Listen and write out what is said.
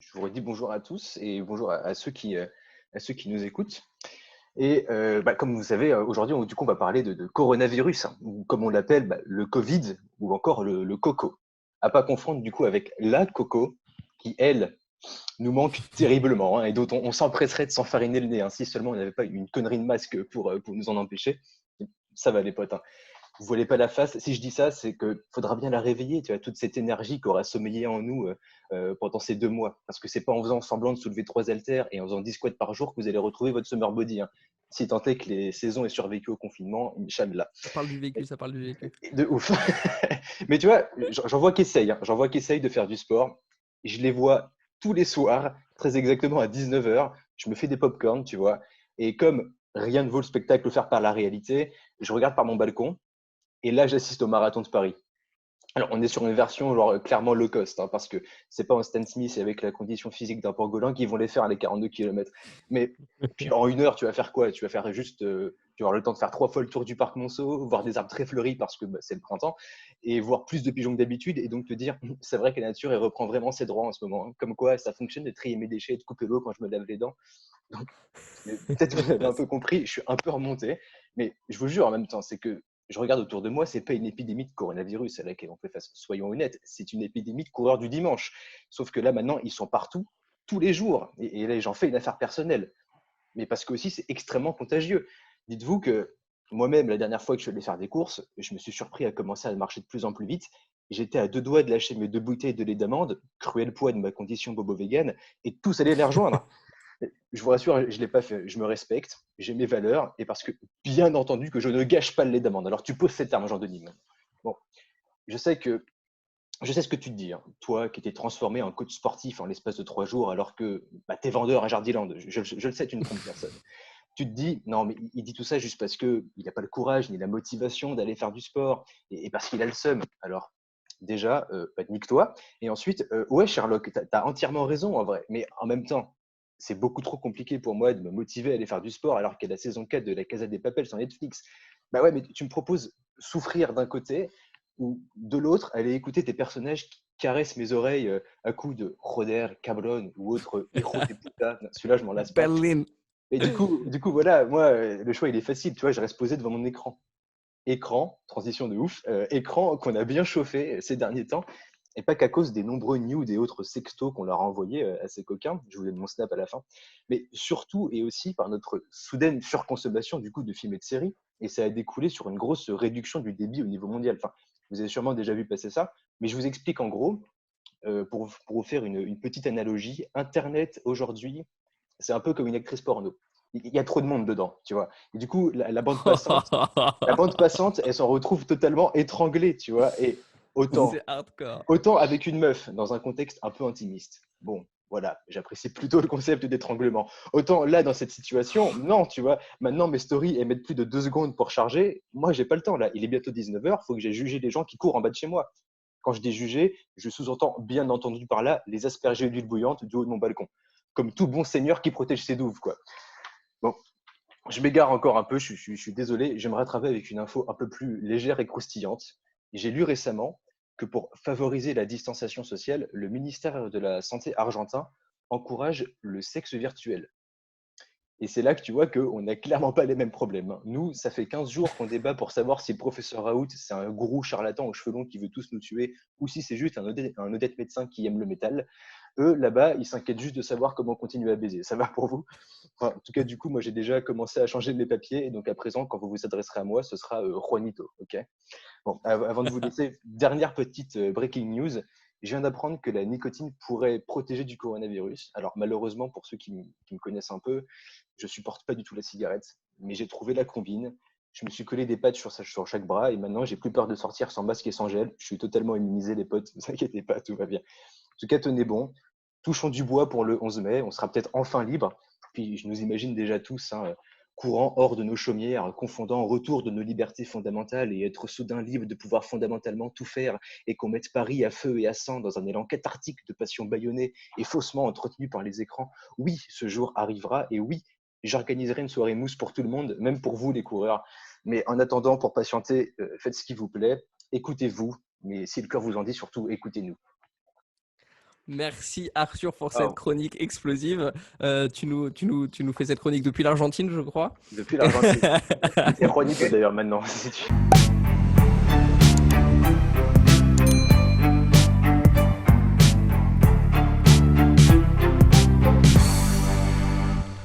Je vous redis bonjour à tous et bonjour à ceux qui nous écoutent. Et comme vous savez, aujourd'hui, du coup, on va parler de coronavirus, hein, ou comme on l'appelle, le Covid ou encore le coco. À pas confondre du coup avec la coco qui, elle, nous manque terriblement, hein, et dont on s'empresserait de s'enfariner le nez, hein, si seulement on n'avait pas une connerie de masque pour nous en empêcher. Ça va les potes, hein. Vous voyez pas la face. Si je dis ça, c'est qu'il faudra bien la réveiller, tu vois, toute cette énergie qui aura sommeillé en nous pendant ces 2 mois. Parce que c'est pas en faisant semblant de soulever 3 haltères et en faisant 10 squats par jour que vous allez retrouver votre summer body, hein. Si tant est que les saisons aient survécu au confinement, Inch'Allah. Ça parle du vécu, ça parle du vécu. De ouf. Mais tu vois, j'en vois qui essayent, hein. J'en vois qui essayent de faire du sport. Je les vois tous les soirs, très exactement à 19h. Je me fais des pop-corn, tu vois. Et comme rien ne vaut le spectacle offert par la réalité, je regarde par mon balcon et là, j'assiste au marathon de Paris. Alors, on est sur une version genre clairement low cost, hein, parce que c'est pas en Stan Smith et avec la condition physique d'un pangolin qui vont les faire les 42 km. Mais puis en 1 heure, tu vas faire quoi? Tu vas faire juste, tu vas avoir le temps de faire 3 fois le tour du parc Monceau, voir des arbres très fleuris parce que c'est le printemps, et voir plus de pigeons que d'habitude, et donc te dire, c'est vrai que la nature, elle reprend vraiment ses droits en ce moment, hein. Comme quoi, ça fonctionne de trier mes déchets et de couper l'eau quand je me lave les dents. Donc, peut-être vous avez un peu compris, je suis un peu remonté, mais je vous jure en même temps, c'est que je regarde autour de moi, c'est pas une épidémie de coronavirus à laquelle on fait face. Soyons honnêtes, c'est une épidémie de coureurs du dimanche. Sauf que là, maintenant, ils sont partout, tous les jours. Et là, j'en fais une affaire personnelle. Mais parce que aussi, c'est extrêmement contagieux. Dites-vous que moi-même, la dernière fois que je suis allé faire des courses, je me suis surpris à commencer à marcher de plus en plus vite. J'étais à 2 doigts de lâcher mes 2 bouteilles de lait d'amande, cruel poids de ma condition bobo-vegan, et tous allaient les rejoindre. Je vous rassure, je ne l'ai pas fait. Je me respecte, j'ai mes valeurs, et parce que, bien entendu, que je ne gâche pas le lait d'amande. Alors, tu poses ces termes, Jean-Denis. Bon, je sais que je sais ce que tu te dis, hein. Toi qui étais transformé en coach sportif en l'espace de 3 jours, alors que tu es vendeur à Jardiland. Je le sais, tu ne trompes personne. Tu te dis, non, mais il dit tout ça juste parce qu'il n'a pas le courage ni la motivation d'aller faire du sport, et parce qu'il a le seum. Alors, déjà, nique-toi. Et ensuite, ouais, Sherlock, tu as entièrement raison en vrai. Mais en même temps, c'est beaucoup trop compliqué pour moi de me motiver à aller faire du sport alors qu'il y a la saison 4 de La Casa des Papel sur Netflix. Bah ouais, mais tu me proposes souffrir d'un côté ou de l'autre, aller écouter tes personnages qui caressent mes oreilles à coups de Joder, Cabron ou autre héros des putas. Celui-là, je m'en lasse pas. Berlin. Et du coup, voilà, moi, le choix, il est facile. Tu vois, je reste posé devant mon écran. Écran, transition de ouf, écran qu'on a bien chauffé ces derniers temps, et pas qu'à cause des nombreux nudes et autres sextos qu'on leur a envoyés à ces coquins. Je vous donne mon snap à la fin. Mais surtout et aussi par notre soudaine surconsommation du coup de films et de séries. Et ça a découlé sur une grosse réduction du débit au niveau mondial. Enfin, vous avez sûrement déjà vu passer ça. Mais je vous explique en gros, pour vous faire une petite analogie. Internet aujourd'hui, c'est un peu comme une actrice porno. Il y a trop de monde dedans, tu vois. Et du coup, la bande passante, elle s'en retrouve totalement étranglée, tu vois. Et autant, C'est hardcore. autant avec une meuf dans un contexte un peu intimiste. Bon, voilà, j'apprécie plutôt le concept d'étranglement. Autant là, dans cette situation, non, tu vois. Maintenant, mes stories, elles mettent plus de 2 secondes pour charger. Moi, j'ai pas le temps, là. Il est bientôt 19h, il faut que j'aille juger les gens qui courent en bas de chez moi. Quand je dis juger, je sous-entends bien entendu par là les asperger d'huile bouillante du haut de mon balcon. Comme tout bon seigneur qui protège ses douves, quoi. Bon, je m'égare encore un peu, je suis désolé. J'aimerais rattraper avec une info un peu plus légère et croustillante. J'ai lu récemment que pour favoriser la distanciation sociale, le ministère de la Santé argentin encourage le sexe virtuel. Et c'est là que tu vois qu'on n'a clairement pas les mêmes problèmes, hein. Nous, ça fait 15 jours qu'on débat pour savoir si le professeur Raoult, c'est un gourou charlatan aux cheveux longs qui veut tous nous tuer, ou si c'est juste un honnête médecin qui aime le métal. Eux, là-bas, ils s'inquiètent juste de savoir comment continuer à baiser. Ça va pour vous? Enfin, en tout cas, du coup, moi, j'ai déjà commencé à changer mes papiers. Et donc, à présent, quand vous vous adresserez à moi, ce sera Juanito. OK? Bon, avant de vous laisser, dernière petite breaking news. Je viens d'apprendre que la nicotine pourrait protéger du coronavirus. Alors, malheureusement, pour ceux qui me connaissent un peu, je supporte pas du tout la cigarette. Mais j'ai trouvé la combine. Je me suis collé des patchs sur chaque bras et maintenant, j'ai plus peur de sortir sans masque et sans gel. Je suis totalement immunisé, les potes. Ne vous inquiétez pas, tout va bien. En tout cas, tenez bon. Touchons du bois pour le 11 mai. On sera peut-être enfin libre. Puis je nous imagine déjà tous, hein, courant hors de nos chaumières, confondant retour de nos libertés fondamentales et être soudain libre de pouvoir fondamentalement tout faire, et qu'on mette Paris à feu et à sang dans un élan cathartique de passion bâillonnée et faussement entretenue par les écrans. Oui, ce jour arrivera, et oui, j'organiserai une soirée mousse pour tout le monde, même pour vous les coureurs. Mais en attendant, pour patienter, faites ce qui vous plaît, écoutez-vous, mais si le cœur vous en dit, surtout écoutez-nous. Merci Arthur pour cette Waouh. chronique explosive. Tu nous fais cette chronique depuis l'Argentine, je crois. Depuis l'Argentine. Et Juanito d'ailleurs maintenant, si tu